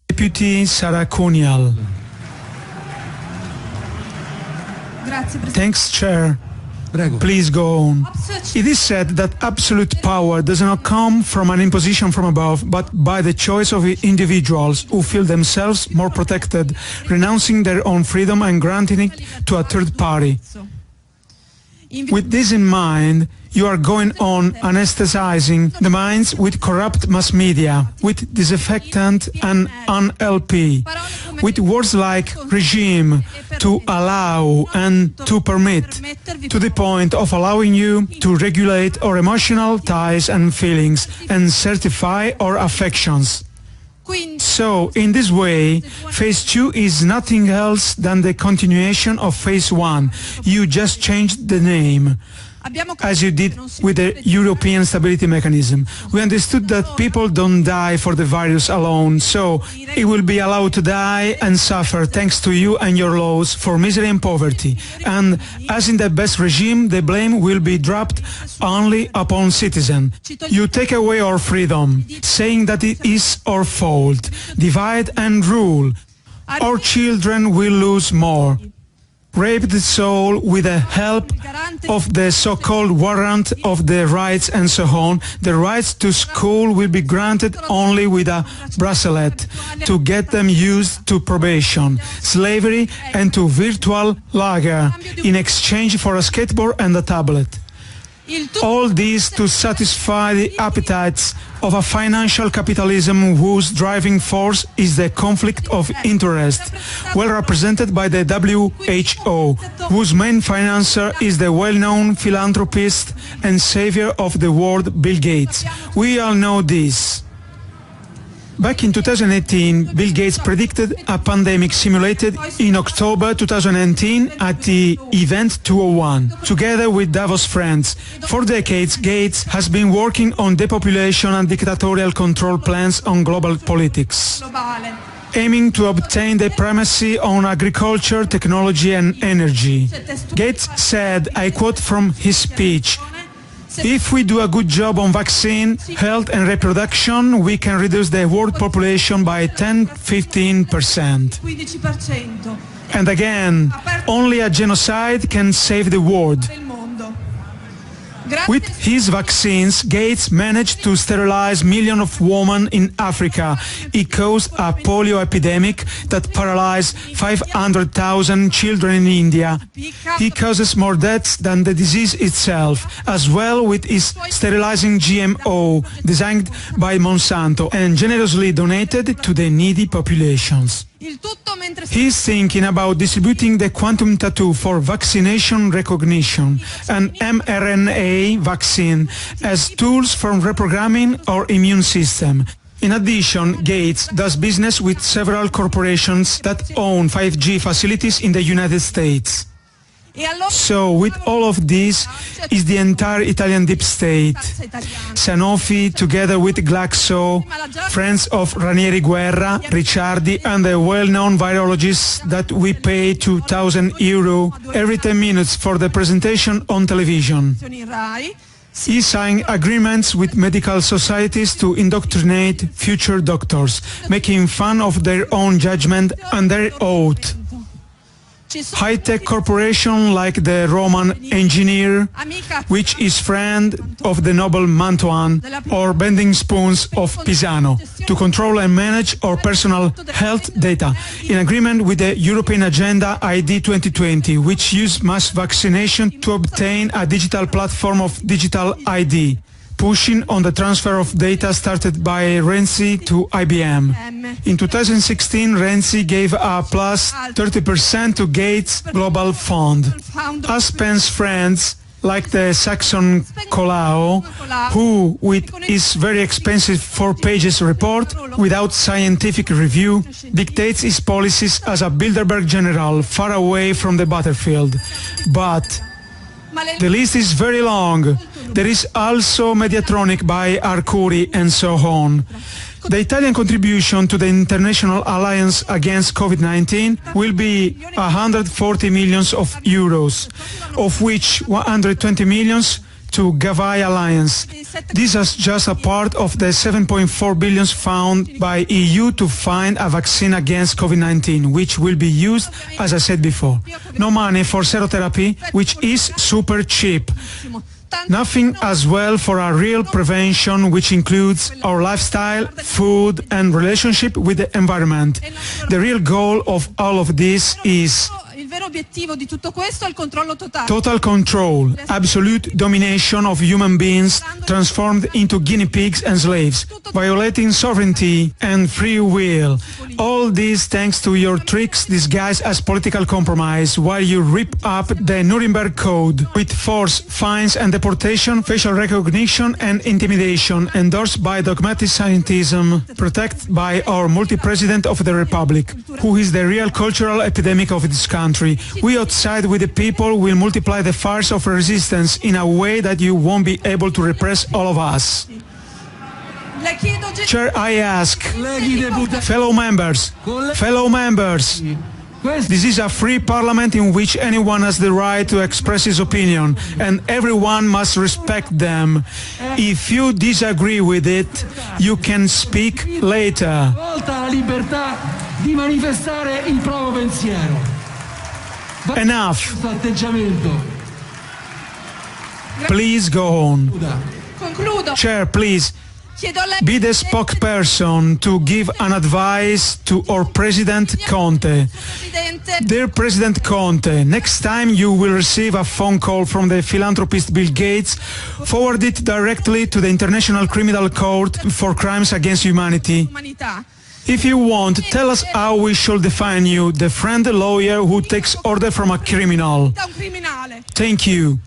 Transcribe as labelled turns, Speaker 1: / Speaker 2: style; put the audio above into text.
Speaker 1: Deputy Sara Conial. Thanks, Chair. Please go on. It is said that absolute power does not come from an imposition from above, but by the choice of individuals who feel themselves more protected, renouncing their own freedom and granting it to a third party. With this in mind, you are going on anesthetizing the minds with corrupt mass media, with disinfectant and unLP, with words like regime, to allow and to permit, to the point of allowing you to regulate our emotional ties and feelings and certify our affections. So, in this way, Phase 2 is nothing else than the continuation of Phase 1. You just changed the name, as you did with the European Stability Mechanism. We understood that people don't die for the virus alone, so it will be allowed to die and suffer thanks to you and your laws for misery and poverty. And as in the best regime, the blame will be dropped only upon citizens. You take away our freedom, saying that it is our fault. Divide and rule. Our children will lose more. Rape the soul with the help of the so-called warrant of the rights and so on. The rights to school will be granted only with a bracelet to get them used to probation, slavery and to virtual lager in exchange for a skateboard and a tablet. All this to satisfy the appetites of a financial capitalism whose driving force is the conflict of interest, well represented by the WHO, whose main financier is the well-known philanthropist and savior of the world, Bill Gates. We all know this. Back in 2018, Bill Gates predicted a pandemic simulated in October 2019 at the Event 201, together with Davos friends. For decades, Gates has been working on depopulation and dictatorial control plans on global politics, aiming to obtain the primacy on agriculture, technology and energy. Gates said, I quote from his speech, "If we do a good job on vaccine, health and reproduction, we can reduce the world population by 10–15%. And again, only a genocide can save the world." With his vaccines, Gates managed to sterilize millions of women in Africa. He caused a polio epidemic that paralyzed 500,000 children in India. He causes more deaths than the disease itself, as well with his sterilizing GMO, designed by Monsanto and generously donated to the needy populations. He's thinking about distributing the quantum tattoo for vaccination recognition and mRNA vaccine as tools for reprogramming our immune system. In addition, Gates does business with several corporations that own 5G facilities in the United States. So, with all of this is the entire Italian deep state. Sanofi, together with Glaxo, friends of Ranieri Guerra, Ricciardi, and the well-known virologists that we pay €2,000 every 10 minutes for the presentation on television. He signed agreements with medical societies to indoctrinate future doctors, making fun of their own judgment and their oath. High-tech corporations like the Roman engineer, which is friend of the noble Mantuan, or bending spoons of Pisano, to control and manage our personal health data, in agreement with the European Agenda ID 2020, which uses mass vaccination to obtain a digital platform of digital ID, pushing on the transfer of data started by Renzi to IBM. In 2016, Renzi gave a plus 30% to Gates Global Fund. Aspen's friends, like the Saxon Colau, who, with his very expensive 4 pages report, without scientific review, dictates his policies as a Bilderberg general far away from the battlefield. But the list is very long. There is also Mediatronic by Arcuri and so on. The Italian contribution to the International Alliance Against COVID-19 will be 140 million euros, of which 120 million to Gavai Alliance. This is just a part of the 7.4 billion found by EU to find a vaccine against COVID-19, which will be used, as I said before. No money for serotherapy, which is super cheap. Nothing as well for a real prevention, which includes our lifestyle, food and relationship with the environment. The real goal of all of this is total control, absolute domination of human beings transformed into guinea pigs and slaves, violating sovereignty and free will. All this thanks to your tricks disguised as political compromise, while you rip up the Nuremberg Code with force, fines and deportation, facial recognition and intimidation, endorsed by dogmatic scientism, protected by our multi-president of the Republic, who is the real cultural epidemic of this country. We outside with the people will multiply the farce of resistance in a way that you won't be able to repress all of us. Chair, I ask, fellow members, this is a free parliament in which anyone has the right to express his opinion, and everyone must respect them. If you disagree with it, you can speak later. Enough. Please go on. Chair, please be the spokesperson to give an advice to our President Conte. Dear President Conte, next time you will receive a phone call from the philanthropist Bill Gates, forward it directly to the International Criminal Court for crimes against humanity. If you want, tell us how we should define you, the friend lawyer who takes order from a criminal. Thank you.